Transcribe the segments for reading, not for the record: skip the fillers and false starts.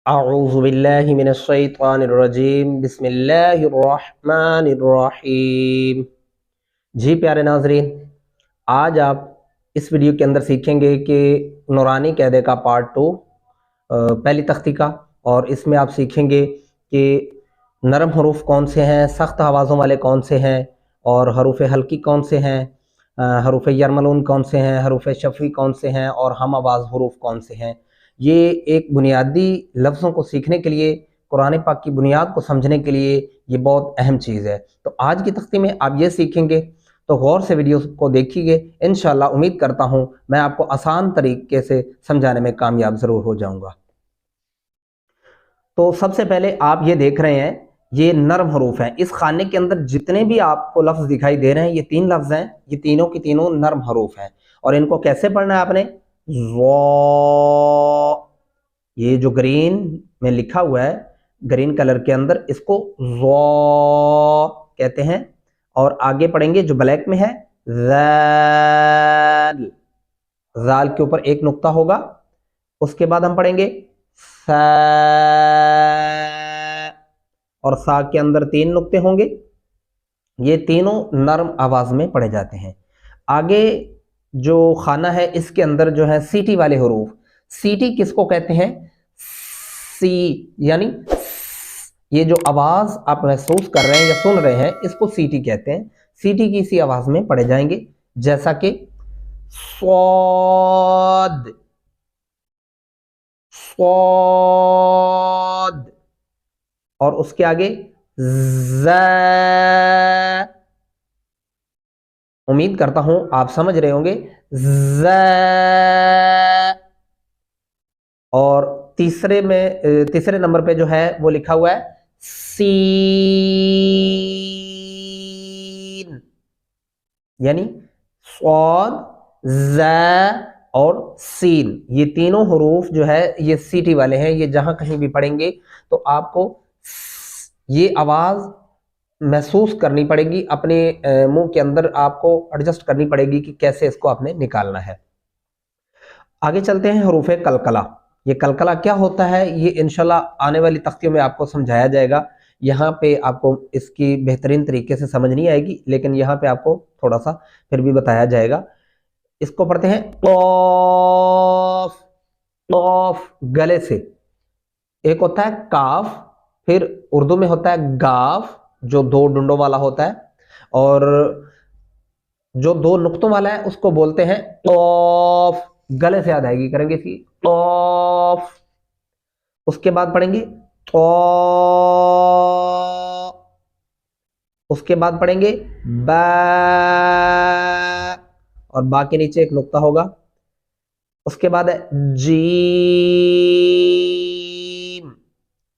اعوذ باللہ من الشیطان الرجیم بسم اللہ الرحمن الرحیم۔ جی پیارے ناظرین، آج آپ اس ویڈیو کے اندر سیکھیں گے کہ نورانی قاعدے کا پارٹ 2 پہلی تختی کا، اور اس میں آپ سیکھیں گے کہ نرم حروف کون سے ہیں، سخت آوازوں والے کون سے ہیں، اور حروف حلقی کون سے ہیں، حروف یرملون کون سے ہیں، حروف شفوی کون سے ہیں، اور ہم آواز حروف کون سے ہیں۔ یہ ایک بنیادی لفظوں کو سیکھنے کے لیے، قرآن پاک کی بنیاد کو سمجھنے کے لیے یہ بہت اہم چیز ہے۔ تو آج کی تختی میں آپ یہ سیکھیں گے، تو غور سے ویڈیو کو دیکھیے گے، انشاءاللہ امید کرتا ہوں میں آپ کو آسان طریقے سے سمجھانے میں کامیاب ضرور ہو جاؤں گا۔ تو سب سے پہلے آپ یہ دیکھ رہے ہیں، یہ نرم حروف ہیں۔ اس خانے کے اندر جتنے بھی آپ کو لفظ دکھائی دے رہے ہیں، یہ 3 لفظ ہیں، یہ تینوں کی تینوں نرم حروف ہیں، اور ان کو کیسے پڑھنا ہے آپ نے؟ یہ جو گرین میں لکھا ہوا ہے، گرین کلر کے اندر، اس کو کہتے ہیں، اور آگے پڑھیں گے جو بلیک میں ہے ذال، ذال کے اوپر ایک نقطہ ہوگا۔ اس کے بعد ہم پڑھیں گے سا، اور سا کے اندر 3 نقطے ہوں گے۔ یہ تینوں نرم آواز میں پڑھے جاتے ہیں۔ آگے جو خانہ ہے، اس کے اندر جو ہے سیٹی والے حروف، سیٹی کس کو کہتے ہیں؟ سی، یعنی یہ جو آواز آپ محسوس کر رہے ہیں یا سن رہے ہیں، اس کو سیٹی کہتے ہیں۔ سیٹی کی اسی آواز میں پڑھے جائیں گے، جیسا کہ صاد، صاد، اور اس کے آگے ز۔ امید کرتا ہوں آپ سمجھ رہے ہوں گے، ز۔ اور تیسرے نمبر پہ جو ہے وہ لکھا ہوا ہے سین، یعنی صاد، ز اور سین۔ یہ تینوں حروف جو ہے یہ سیٹی والے ہیں۔ یہ جہاں کہیں بھی پڑھیں گے تو آپ کو یہ آواز محسوس کرنی پڑے گی، اپنے منہ کے اندر آپ کو ایڈجسٹ کرنی پڑے گی کہ کیسے اس کو آپ نے نکالنا ہے۔ آگے چلتے ہیں حروف قلقلہ۔ یہ قلقلہ کیا ہوتا ہے، یہ انشاءاللہ آنے والی تختیوں میں آپ کو سمجھایا جائے گا۔ یہاں پہ آپ کو اس کی بہترین طریقے سے سمجھ نہیں آئے گی، لیکن یہاں پہ آپ کو تھوڑا سا پھر بھی بتایا جائے گا۔ اس کو پڑھتے ہیں قاف، قاف گلے سے۔ ایک ہوتا ہے کاف، پھر اردو میں ہوتا ہے گاف جو 2 ڈنڈوں والا ہوتا ہے، اور جو 2 نقطوں والا ہے اس کو بولتے ہیں قاف۔ گلے سے ادائیگی کریں گے اس کی، قاف۔ اس کے بعد پڑھیں گے قا، اس کے بعد پڑھیں گے با، اور با کے نیچے ایک نقطہ ہوگا۔ اس کے بعد ہے جیم،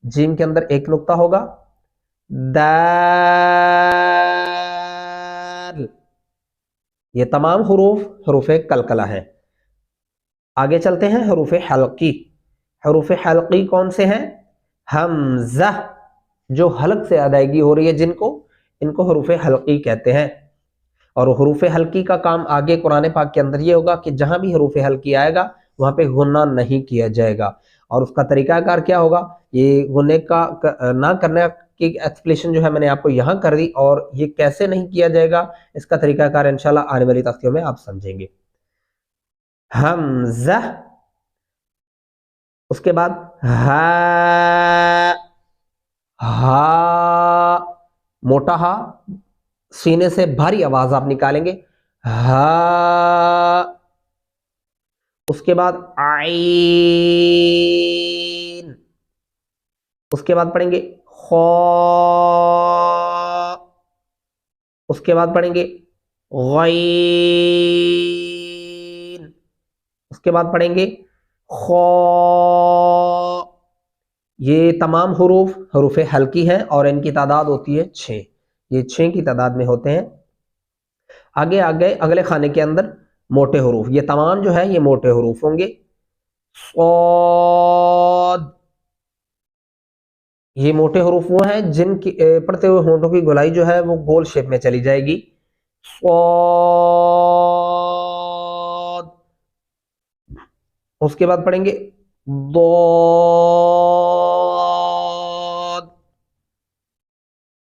جیم کے اندر ایک نقطہ ہوگا۔ دال۔ یہ تمام حروف قلقلہ ہیں۔ آگے چلتے ہیں حروف حلقی۔ حروف حلقی کون سے ہیں؟ حمزہ، جو حلق سے ادائیگی ہو رہی ہے ان کو حروف حلقی کہتے ہیں۔ اور حروف حلقی کا کام آگے قرآن پاک کے اندر یہ ہوگا کہ جہاں بھی حروف حلقی آئے گا وہاں پہ غنہ نہیں کیا جائے گا، اور اس کا طریقہ کار کیا ہوگا، یہ غنہ کا نہ کرنے کی ایکسپلیشن جو ہے میں نے آپ کو یہاں کر دی، اور یہ کیسے نہیں کیا جائے گا اس کا طریقہ کار انشاءاللہ آنے والی تختیوں میں آپ سمجھیں گے۔ حمزہ، اس کے بعد ہا، ہا موٹا ہا، سینے سے بھاری آواز آپ نکالیں گے، ہا۔ اس کے بعد عین، اس کے بعد پڑھیں گے خا، اس کے بعد پڑھیں گے غین، اس کے بعد پڑھیں گے خا۔ یہ تمام حروف حلقی ہیں، اور ان کی تعداد ہوتی ہے 6۔ یہ 6 کی تعداد میں ہوتے ہیں۔ آگے اگلے خانے کے اندر موٹے حروف، یہ تمام جو ہے یہ موٹے حروف ہوں گے۔ صاد، یہ موٹے حروف وہ ہیں جن کی پڑھتے ہوئے ہونٹوں کی گولائی جو ہے وہ گول شیپ میں چلی جائے گی۔ صاد۔ اس کے بعد پڑھیں گے ضاد،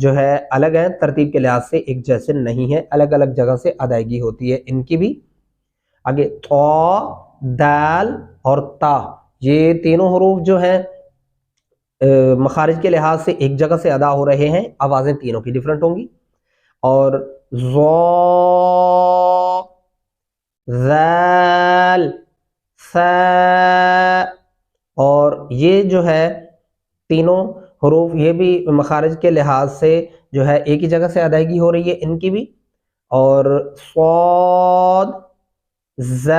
جو ہے الگ ہیں، ترتیب کے لحاظ سے ایک جیسے نہیں ہیں، الگ الگ جگہ سے ادائیگی ہوتی ہے ان کی بھی۔ آگے طا، دال اور تا، یہ تینوں حروف جو ہیں مخارج کے لحاظ سے ایک جگہ سے ادا ہو رہے ہیں، آوازیں تینوں کی ڈیفرنٹ ہوں گی۔ اور ذا، ذال، سا، اور یہ جو ہے تینوں حروف یہ بھی مخارج کے لحاظ سے جو ہے ایک ہی جگہ سے ادائیگی ہو رہی ہے ان کی بھی۔ اور صاد، ز،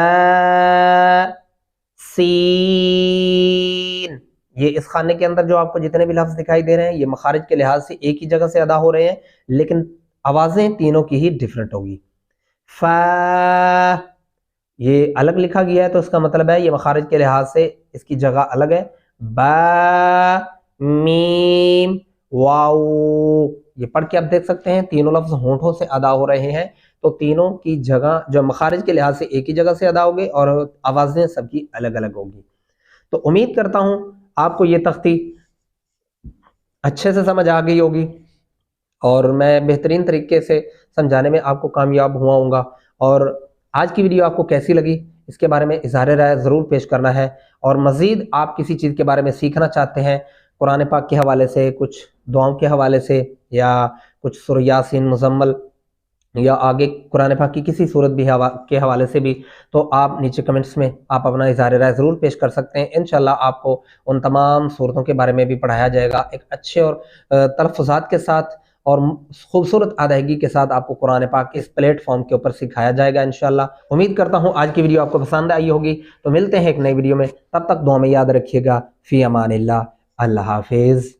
سین، یہ اس خانے کے اندر جو آپ کو جتنے بھی لفظ دکھائی دے رہے ہیں یہ مخارج کے لحاظ سے ایک ہی جگہ سے ادا ہو رہے ہیں، لیکن آوازیں تینوں کی ہی ڈیفرنٹ ہوگی۔ ف، یہ الگ لکھا گیا ہے تو اس کا مطلب ہے یہ مخارج کے لحاظ سے اس کی جگہ الگ ہے۔ با، میم، واو، یہ پڑھ کے آپ دیکھ سکتے ہیں تینوں لفظ ہونٹوں سے ادا ہو رہے ہیں، تو تینوں کی جگہ جو مخارج کے لحاظ سے ایک ہی جگہ سے ادا ہوگی اور آوازیں سب کی الگ الگ ہوگی۔ تو امید کرتا ہوں آپ کو یہ تختی اچھے سے سمجھ آ گئی ہوگی اور میں بہترین طریقے سے سمجھانے میں آپ کو کامیاب ہوا ہوں گا۔ اور آج کی ویڈیو آپ کو کیسی لگی اس کے بارے میں اظہار رائے ضرور پیش کرنا ہے، اور مزید آپ کسی چیز کے بارے میں سیکھنا چاہتے ہیں قرآن پاک کے حوالے سے، کچھ دعاؤں کے حوالے سے، یا کچھ سورہ یاسین، مزمل، یا آگے قرآن پاک کی کسی صورت بھی کے حوالے سے بھی، تو آپ نیچے کمنٹس میں آپ اپنا اظہار رائے ضرور پیش کر سکتے ہیں۔ انشاءاللہ آپ کو ان تمام صورتوں کے بارے میں بھی پڑھایا جائے گا، ایک اچھے اور تلفظات کے ساتھ اور خوبصورت ادائیگی کے ساتھ آپ کو قرآن پاک اس پلیٹ فارم کے اوپر سکھایا جائے گا انشاءاللہ۔ امید کرتا ہوں آج کی ویڈیو آپ کو پسند آئی ہوگی، تو ملتے ہیں ایک نئی ویڈیو میں، تب تک دعا میں یاد رکھیے گا، فی امان اللہ، اللہ حافظ۔